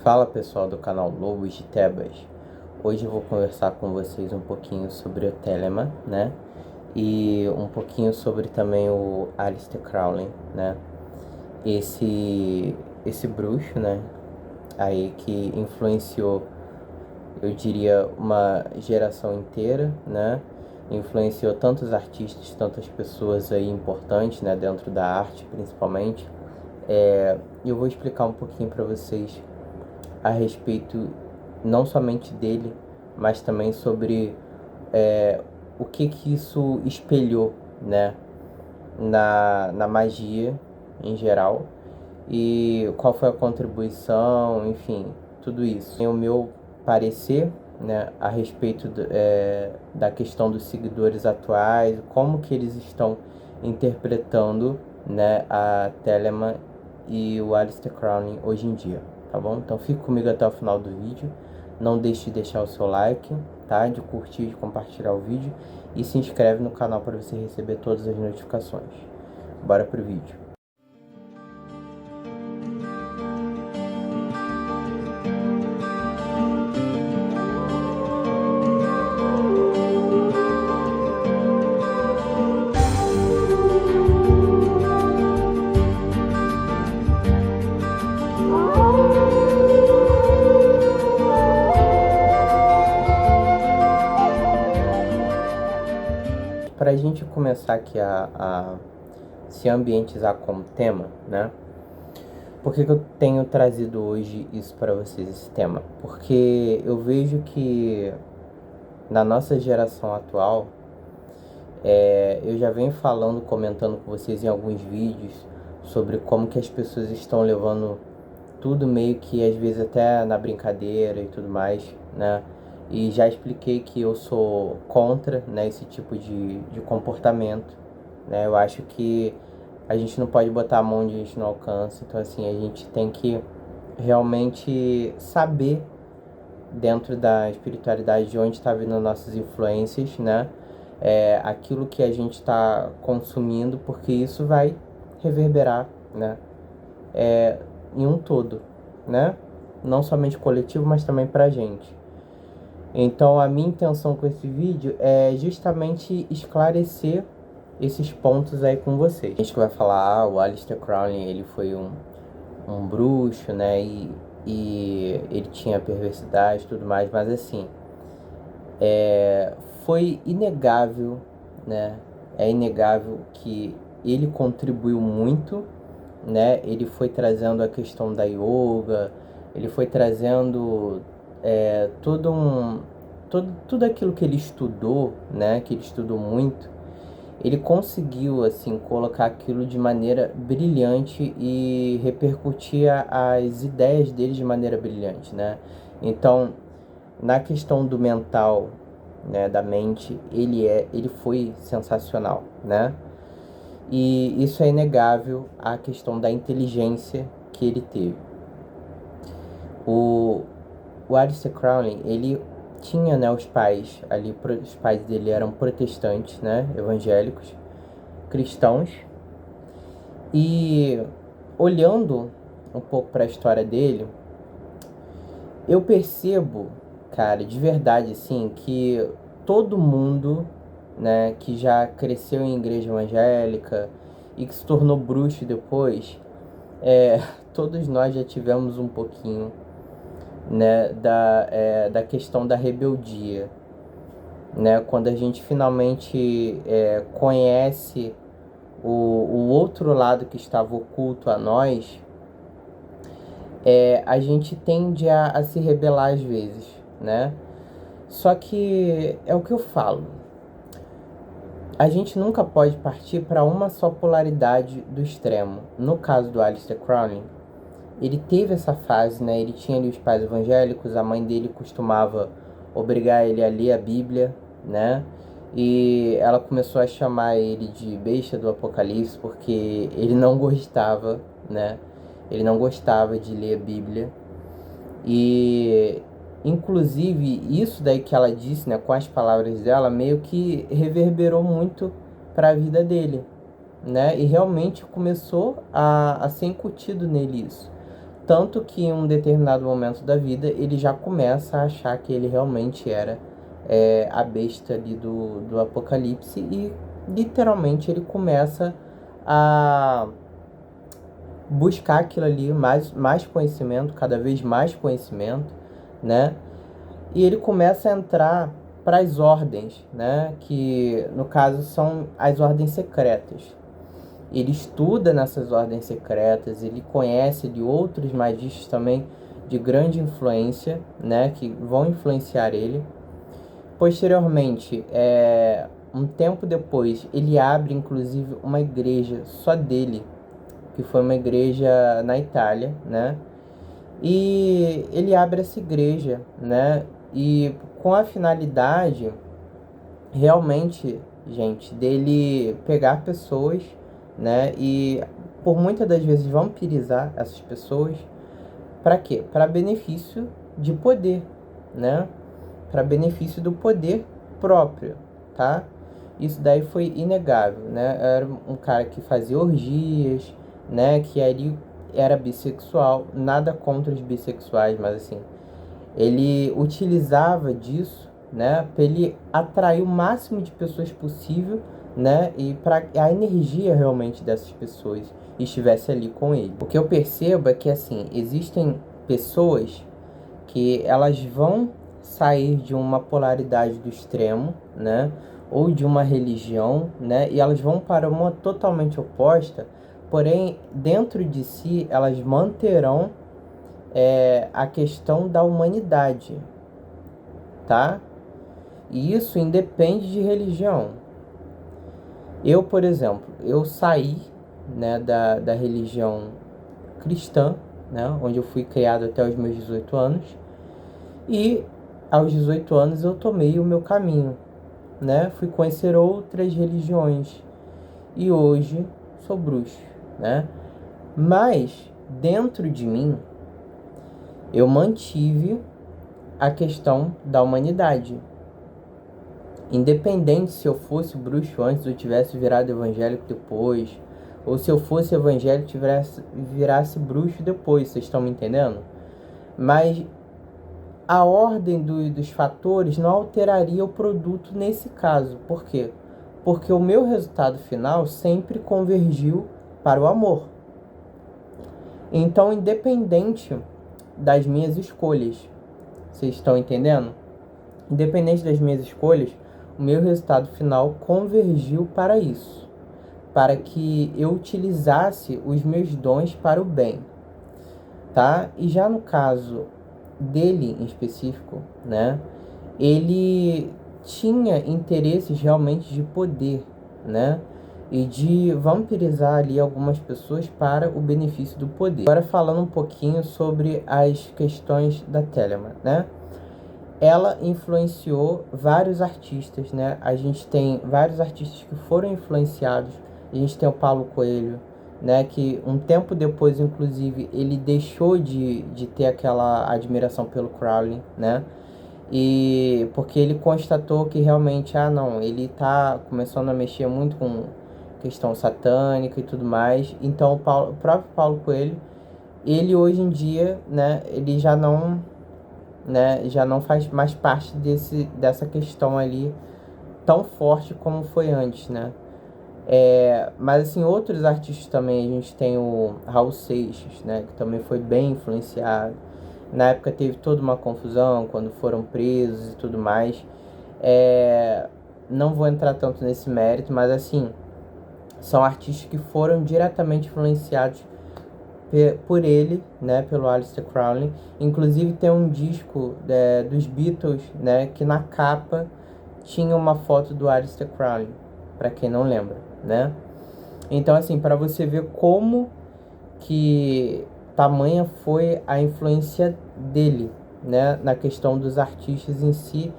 Fala pessoal do canal Lobos de Tebas. Hoje eu vou conversar com vocês um pouquinho sobre o Telemann, né? E um pouquinho sobre também o Aleister Crowley, né? Esse bruxo, né? Aí que influenciou, eu diria, uma geração inteira, né? Influenciou tantos artistas, tantas pessoas aí importantes, né? Dentro da arte, principalmente. E eu vou explicar um pouquinho para vocês a respeito não somente dele, mas também sobre o que isso espelhou, né, na magia em geral e qual foi a contribuição, enfim, tudo isso. Tem o meu parecer, né, a respeito da questão dos seguidores atuais, como que eles estão interpretando, né, a Telemann e o Aleister Crowley hoje em dia, tá bom? Então fique comigo até o final do vídeo. Não deixe de deixar o seu like, tá? De curtir, de compartilhar o vídeo e se inscreve no canal para você receber todas as notificações. Bora pro vídeo. Para a gente começar aqui a se ambientizar como tema, né? Por que eu tenho trazido hoje isso para vocês, esse tema? Porque eu vejo que na nossa geração atual, eu já venho falando, comentando com vocês em alguns vídeos sobre como que as pessoas estão levando tudo meio que às vezes até na brincadeira e tudo mais, né? E já expliquei que eu sou contra, né, esse tipo de comportamento, né? Eu acho que a gente não pode botar a mão onde a gente não alcança. Então, assim, a gente tem que realmente saber, dentro da espiritualidade, de onde está vindo nossas influências, né? Aquilo que a gente está consumindo, porque isso vai reverberar, né? Em um todo, né? Não somente coletivo, mas também pra gente. Então a minha intenção com esse vídeo é justamente esclarecer esses pontos aí com vocês. A gente vai falar, o Aleister Crowley, ele foi um bruxo, né? E ele tinha perversidade e tudo mais, mas assim, foi inegável, né? É inegável que ele contribuiu muito, né? Ele foi trazendo a questão da yoga, ele foi trazendo tudo aquilo que ele estudou, né? Que ele estudou muito. Ele conseguiu, assim, colocar aquilo de maneira brilhante e repercutir as ideias dele de maneira brilhante, né? Então, na questão do mental, né, da mente, ele foi sensacional, né? E isso é inegável, a questão da inteligência que ele teve. O Aleister Crowley, ele tinha, né, os pais ali, os pais dele eram protestantes, né, evangélicos, cristãos. E olhando um pouco para a história dele, eu percebo, cara, de verdade, assim, que todo mundo, né, que já cresceu em igreja evangélica e que se tornou bruxo depois, todos nós já tivemos um pouquinho, né, da questão da rebeldia, né, quando a gente finalmente conhece o outro lado que estava oculto a nós, a gente tende a se rebelar às vezes, né? Só que é o que eu falo. A gente nunca pode partir para uma só polaridade do extremo. No caso do Aleister Crowley, ele teve essa fase, né? Ele tinha ali os pais evangélicos, a mãe dele costumava obrigar ele a ler a Bíblia, né? E ela começou a chamar ele de besta do Apocalipse porque ele não gostava, né? Ele não gostava de ler a Bíblia. E inclusive isso daí que ela disse, né, com as palavras dela, meio que reverberou muito para a vida dele, né? E realmente começou a ser incutido nele isso. tanto que em um determinado momento da vida ele já começa a achar que ele realmente era a besta ali do Apocalipse, e literalmente ele começa a buscar aquilo ali, mais conhecimento, cada vez mais conhecimento, né? E ele começa a entrar para as ordens, né? Que no caso são as ordens secretas. Ele estuda nessas ordens secretas, ele conhece de outros magistas também de grande influência, né? Que vão influenciar ele. Posteriormente, um tempo depois, ele abre inclusive uma igreja só dele, que foi uma igreja na Itália, né? E ele abre essa igreja, né? E com a finalidade, realmente, gente, dele pegar pessoas, né? E por muitas das vezes vampirizar essas pessoas. Para quê? Para benefício de poder, né? Para benefício do poder próprio, tá? Isso daí foi inegável, né? Era um cara que fazia orgias, né? Que ali era bissexual, nada contra os bissexuais, mas assim, ele utilizava disso, né? Para ele atrair o máximo de pessoas possível, né? E para a energia realmente dessas pessoas estivesse ali com ele. O que eu percebo é que assim, existem pessoas que elas vão sair de uma polaridade do extremo, né? Ou de uma religião, né? E elas vão para uma totalmente oposta, porém, dentro de si, elas manterão a questão da humanidade, tá? E isso independe de religião. Eu, por exemplo, eu saí, né, da religião cristã, né? Onde eu fui criado até os meus 18 anos. E aos 18 anos eu tomei o meu caminho, né? Fui conhecer outras religiões e hoje sou bruxo, né? Mas dentro de mim eu mantive a questão da humanidade. Independente se eu fosse bruxo antes ou tivesse virado evangélico depois, ou se eu fosse evangélico e virasse bruxo depois, vocês estão me entendendo? Mas a ordem dos fatores não alteraria o produto nesse caso. Por quê? Porque o meu resultado final sempre convergiu para o amor. Então, independente das minhas escolhas, vocês estão entendendo? Independente das minhas escolhas, o meu resultado final convergiu para isso, para que eu utilizasse os meus dons para o bem, tá? E já no caso dele em específico, né? Ele tinha interesses realmente de poder, né? E de vampirizar ali algumas pessoas para o benefício do poder. Agora falando um pouquinho sobre as questões da Telemann, né? Ela influenciou vários artistas, né? A gente tem vários artistas que foram influenciados. A gente tem o Paulo Coelho, né? Que um tempo depois, inclusive, ele deixou de ter aquela admiração pelo Crowley, né? E porque ele constatou que realmente, não, ele tá começando a mexer muito com questão satânica e tudo mais. Então o próprio Paulo Coelho, ele hoje em dia, né, ele já não, né, já não faz mais parte dessa questão ali tão forte como foi antes, né? Mas assim, outros artistas também, a gente tem o Raul Seixas, né, que também foi bem influenciado. Na época teve toda uma confusão quando foram presos e tudo mais. Não vou entrar tanto nesse mérito, mas assim, são artistas que foram diretamente influenciados por ele, né, pelo Aleister Crowley. Inclusive tem um disco dos Beatles, né, que na capa tinha uma foto do Aleister Crowley, para quem não lembra, né? Então assim, para você ver como que tamanha foi a influência dele, né, na questão dos artistas em si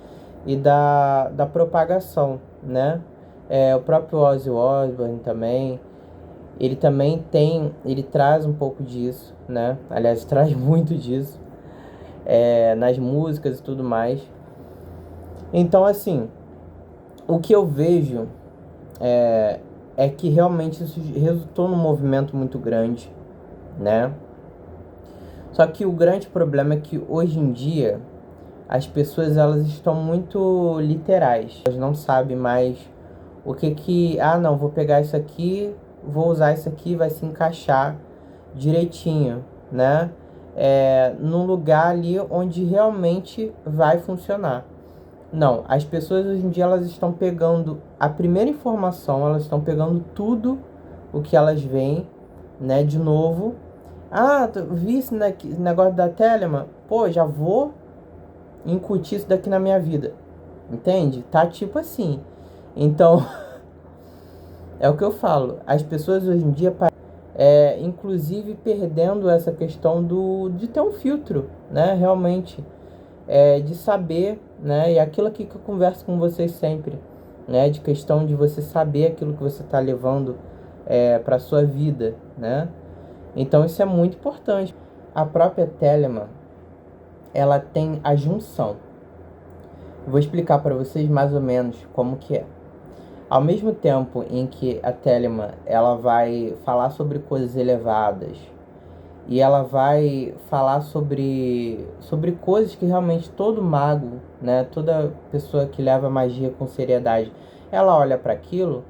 e da propagação, né? O próprio Ozzy Osbourne também, ele traz um pouco disso, né? Aliás, traz muito disso nas músicas e tudo mais. Então, assim, o que eu vejo é que realmente isso resultou num movimento muito grande, né? Só que o grande problema é que hoje em dia as pessoas elas estão muito literais. Elas não sabem mais o que que... Ah, não, vou pegar isso aqui, vou usar isso aqui, vai se encaixar direitinho, né? Num lugar ali onde realmente vai funcionar. Não, as pessoas hoje em dia elas estão pegando a primeira informação, elas estão pegando tudo o que elas veem, né, de novo. Ah, vi esse negócio da Telema, pô, já vou incutir isso daqui na minha vida. Entende? Tá tipo assim. Então, é o que eu falo. As pessoas hoje em dia, inclusive perdendo essa questão de ter um filtro, né? Realmente, de saber, né? E aquilo aqui que eu converso com vocês sempre, né? De questão de você saber aquilo que você está levando para sua vida, né? Então isso é muito importante. A própria Telema, ela tem a junção. Vou explicar para vocês mais ou menos como que é. Ao mesmo tempo em que a Telema ela vai falar sobre coisas elevadas e ela vai falar sobre coisas que realmente todo mago, né, toda pessoa que leva a magia com seriedade, ela olha para aquilo,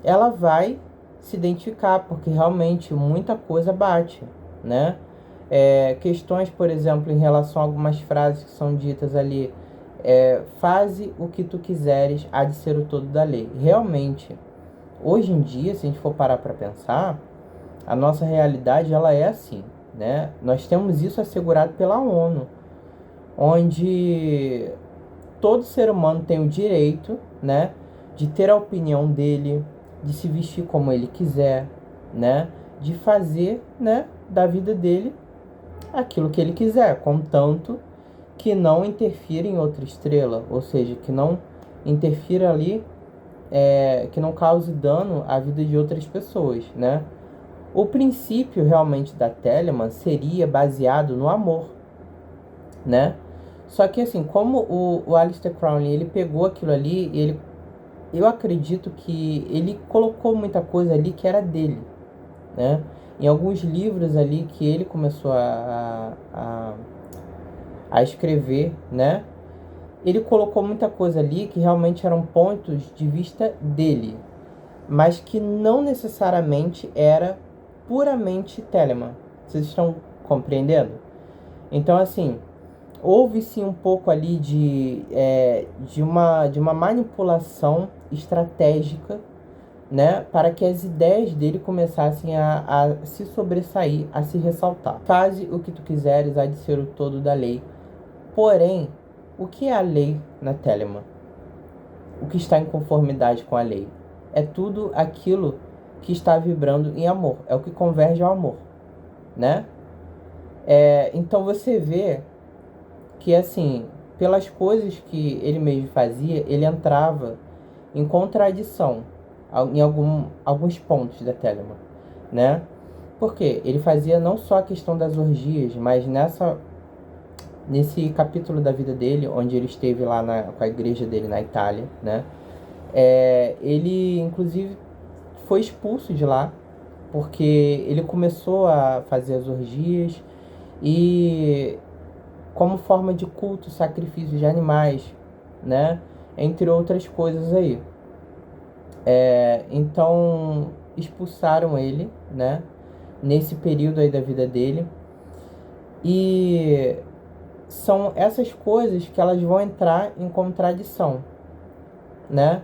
ela vai se identificar, porque realmente muita coisa bate, né? Questões, por exemplo, em relação a algumas frases que são ditas ali, faze o que tu quiseres, há de ser o todo da lei. Realmente, hoje em dia, se a gente for parar para pensar, a nossa realidade ela é assim, né? Nós temos isso assegurado pela ONU, onde todo ser humano tem o direito, né, de ter a opinião dele, de se vestir como ele quiser, né, de fazer, né, da vida dele aquilo que ele quiser, contanto que não interfira em outra estrela, ou seja, que não interfira ali, que não cause dano à vida de outras pessoas, né? O princípio realmente da Telemann seria baseado no amor, né? Só que assim, como o Aleister Crowley, ele pegou aquilo ali, eu acredito que ele colocou muita coisa ali que era dele, né? Em alguns livros ali que ele começou a escrever, né? Ele colocou muita coisa ali que realmente eram pontos de vista dele, mas que não necessariamente era puramente Telemann. Vocês estão compreendendo? Então, assim, houve sim um pouco ali de uma manipulação estratégica, né, para que as ideias dele começassem a se sobressair, a se ressaltar. Faze o que tu quiseres, há de ser o todo da lei. Porém, o que é a lei na Telemann? O que está em conformidade com a lei? É tudo aquilo que está vibrando em amor. É o que converge ao amor, né? Então você vê que, assim, pelas coisas que ele mesmo fazia, ele entrava em contradição em alguns pontos da Telemann, né? Porque ele fazia não só a questão das orgias, mas nesse capítulo da vida dele, onde ele esteve lá com a igreja dele na Itália, né? Ele, inclusive, foi expulso de lá, porque ele começou a fazer as orgias e como forma de culto, sacrifício de animais, né? Entre outras coisas aí. Então, expulsaram ele, né? Nesse período aí da vida dele. E são essas coisas que elas vão entrar em contradição, né?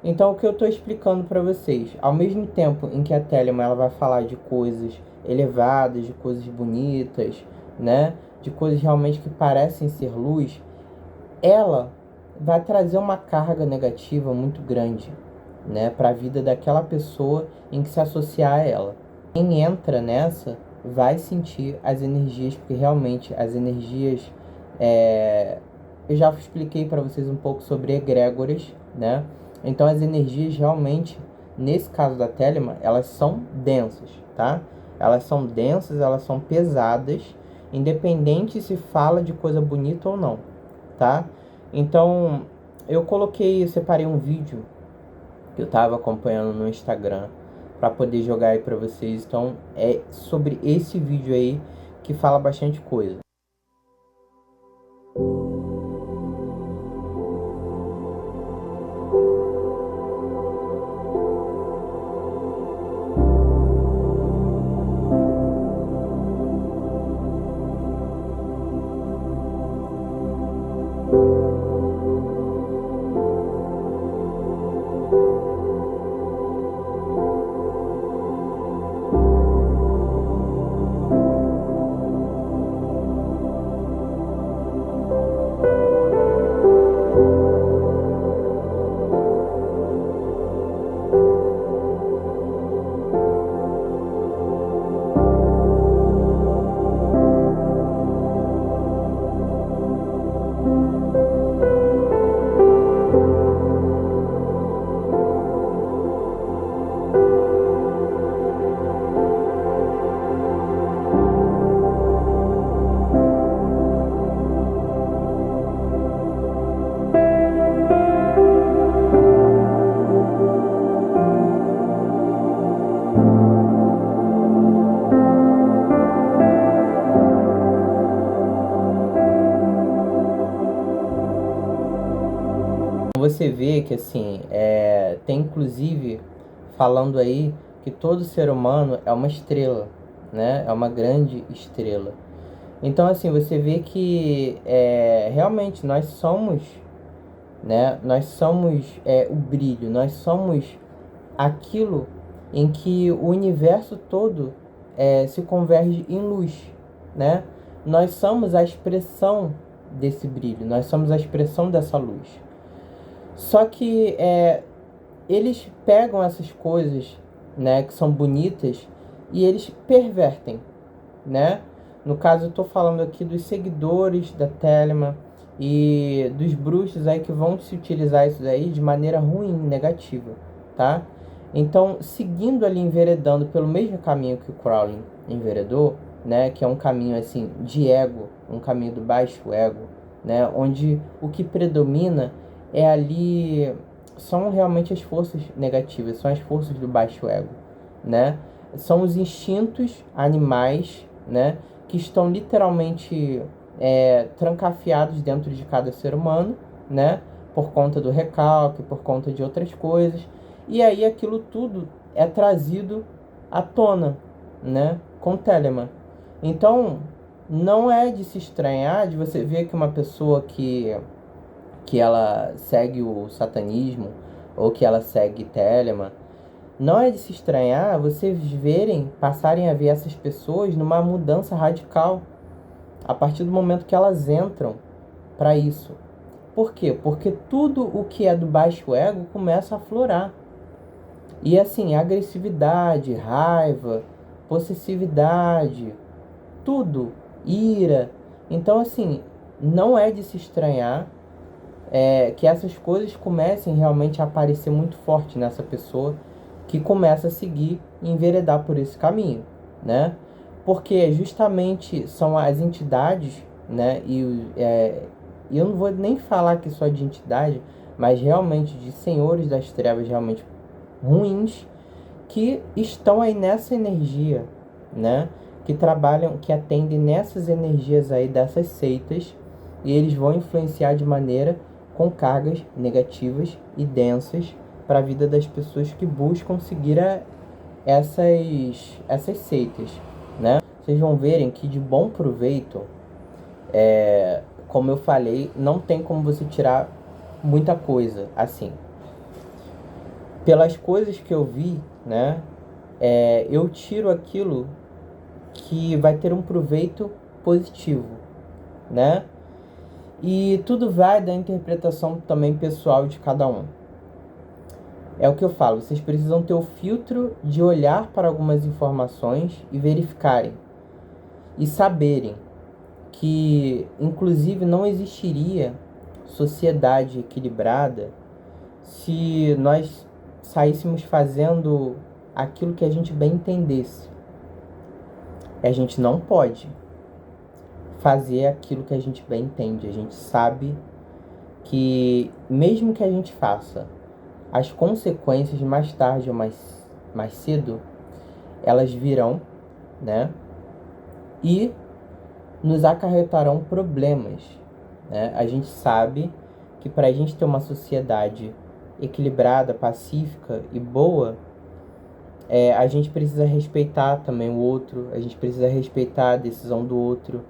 Então, o que eu estou explicando para vocês, ao mesmo tempo em que a Telemann ela vai falar de coisas elevadas, de coisas bonitas, né? De coisas realmente que parecem ser luz, ela vai trazer uma carga negativa muito grande, né, para a vida daquela pessoa em que se associar a ela. Quem entra nessa vai sentir as energias, porque realmente as energias, eu já expliquei para vocês um pouco sobre egrégoras, né? Então as energias realmente, nesse caso da Telemann, elas são densas, tá? Elas são densas, elas são pesadas, independente se fala de coisa bonita ou não, tá? Então, eu separei um vídeo que eu tava acompanhando no Instagram para poder jogar aí para vocês. Então, é sobre esse vídeo aí que fala bastante coisa. Você vê que assim, tem inclusive falando aí que todo ser humano é uma estrela, né? É uma grande estrela. Então assim, você vê que realmente nós somos, né? Nós somos o brilho, nós somos aquilo em que o universo todo se converge em luz, né? Nós somos a expressão desse brilho, nós somos a expressão dessa luz. Só que eles pegam essas coisas, né, que são bonitas e eles pervertem, né? No caso, eu estou falando aqui dos seguidores da Telema e dos bruxos aí que vão se utilizar isso aí de maneira ruim, negativa, tá? Então, seguindo ali, enveredando pelo mesmo caminho que o Crowley enveredou, né, que é um caminho assim de ego, um caminho do baixo ego, né, onde o que predomina ali são realmente as forças negativas, são as forças do baixo ego, né? São os instintos animais, né, que estão literalmente trancafiados dentro de cada ser humano, né, por conta do recalque, por conta de outras coisas, e aí aquilo tudo é trazido à tona, né, com Telemann. Então, não é de se estranhar de você ver que uma pessoa que ela segue o satanismo ou que ela segue Telemann, não é de se estranhar vocês passarem a ver essas pessoas numa mudança radical a partir do momento que elas entram para isso. Por quê? Porque tudo o que é do baixo ego começa a aflorar. E assim, agressividade, raiva, possessividade, tudo, ira. Então assim, não é de se estranhar que essas coisas comecem realmente a aparecer muito forte nessa pessoa que começa a seguir e enveredar por esse caminho, né? Porque justamente são as entidades, né? E eu não vou nem falar aqui só de entidade, mas realmente de senhores das trevas realmente ruins que estão aí nessa energia, né? Que trabalham, que atendem nessas energias aí dessas seitas e eles vão influenciar de maneira com cargas negativas e densas para a vida das pessoas que buscam seguir essas seitas, né? Vocês vão verem que de bom proveito, como eu falei, não tem como você tirar muita coisa assim. Pelas coisas que eu vi, né? Eu tiro aquilo que vai ter um proveito positivo, né? E tudo vai da interpretação também pessoal de cada um. É o que eu falo, vocês precisam ter o filtro de olhar para algumas informações e verificarem. E saberem que, inclusive, não existiria sociedade equilibrada se nós saíssemos fazendo aquilo que a gente bem entendesse. A gente não pode fazer aquilo que a gente bem entende. A gente sabe que mesmo que a gente faça, as consequências mais tarde ou mais cedo, elas virão, né? E nos acarretarão problemas, né? A gente sabe que para a gente ter uma sociedade equilibrada, pacífica e boa, a gente precisa respeitar também o outro, a gente precisa respeitar a decisão do outro.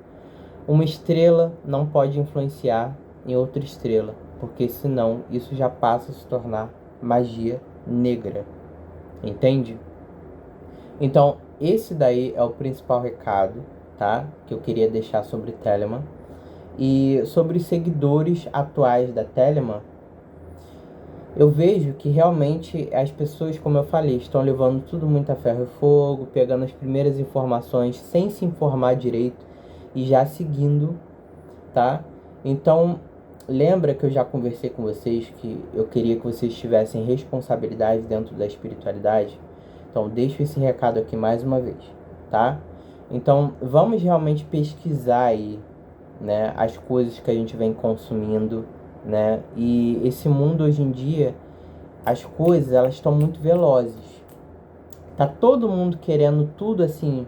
Uma estrela não pode influenciar em outra estrela, porque senão isso já passa a se tornar magia negra, entende? Então, esse daí é o principal recado, tá? Que eu queria deixar sobre Telemann. E sobre os seguidores atuais da Telemann, eu vejo que realmente as pessoas, como eu falei, estão levando tudo muito a ferro e fogo, pegando as primeiras informações sem se informar direito e já seguindo, tá? Então, lembra que eu já conversei com vocês que eu queria que vocês tivessem responsabilidade dentro da espiritualidade? Então, deixo esse recado aqui mais uma vez, tá? Então, vamos realmente pesquisar aí, né, as coisas que a gente vem consumindo, né? E esse mundo hoje em dia, as coisas, elas estão muito velozes. Tá todo mundo querendo tudo assim,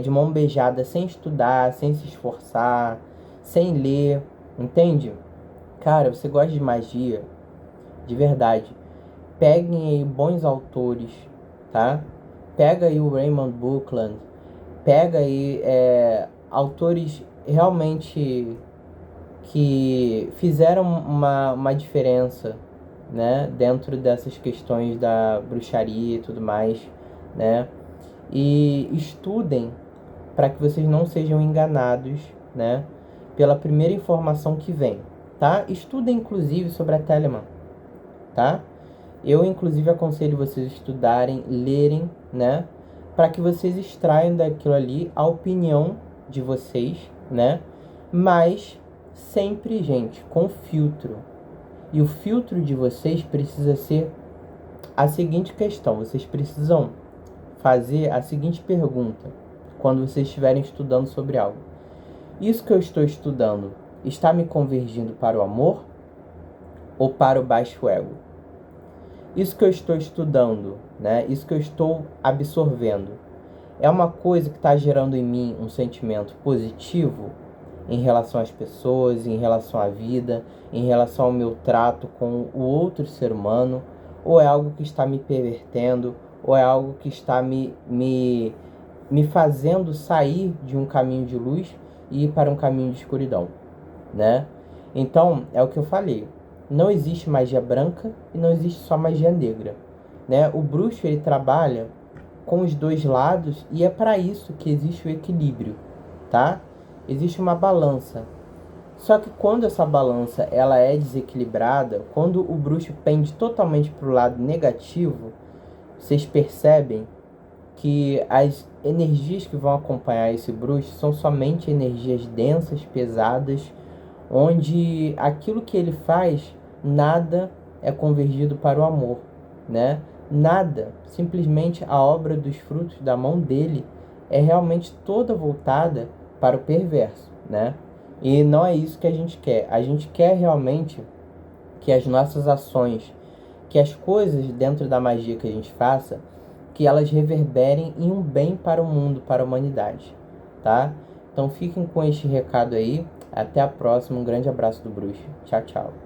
de mão beijada, sem estudar, sem se esforçar, sem ler, entende? Cara, você gosta de magia, de verdade. Peguem aí bons autores, tá? Pega aí o Raymond Buckland, pega aí autores realmente que fizeram uma diferença, né, dentro dessas questões da bruxaria e tudo mais, né? E estudem para que vocês não sejam enganados, né, pela primeira informação que vem, tá? Estudem inclusive sobre a Telemann, tá? Eu inclusive aconselho vocês estudarem, lerem, né, para que vocês extraiam daquilo ali a opinião de vocês, né? Mas sempre, gente, com filtro. E o filtro de vocês precisa ser a seguinte questão: vocês precisam fazer a seguinte pergunta quando vocês estiverem estudando sobre algo: isso que eu estou estudando está me convergindo para o amor ou para o baixo ego? Isso que eu estou estudando, né? Isso que eu estou absorvendo, é uma coisa que está gerando em mim um sentimento positivo em relação às pessoas, em relação à vida, em relação ao meu trato com o outro ser humano, ou é algo que está me pervertendo, ou é algo que está me fazendo sair de um caminho de luz e ir para um caminho de escuridão, né? Então, é o que eu falei. Não existe magia branca e não existe só magia negra, né? O bruxo, ele trabalha com os dois lados e é para isso que existe o equilíbrio, tá? Existe uma balança. Só que quando essa balança ela é desequilibrada, quando o bruxo pende totalmente para o lado negativo, vocês percebem que as energias que vão acompanhar esse bruxo são somente energias densas, pesadas, onde aquilo que ele faz, nada é convergido para o amor, né? Nada, simplesmente a obra dos frutos da mão dele é realmente toda voltada para o perverso, né? E não é isso que a gente quer. A gente quer realmente que as nossas ações, que as coisas dentro da magia que a gente faça, que elas reverberem em um bem para o mundo, para a humanidade, tá? Então fiquem com este recado aí. Até a próxima. Um grande abraço do Bruxo. Tchau, tchau.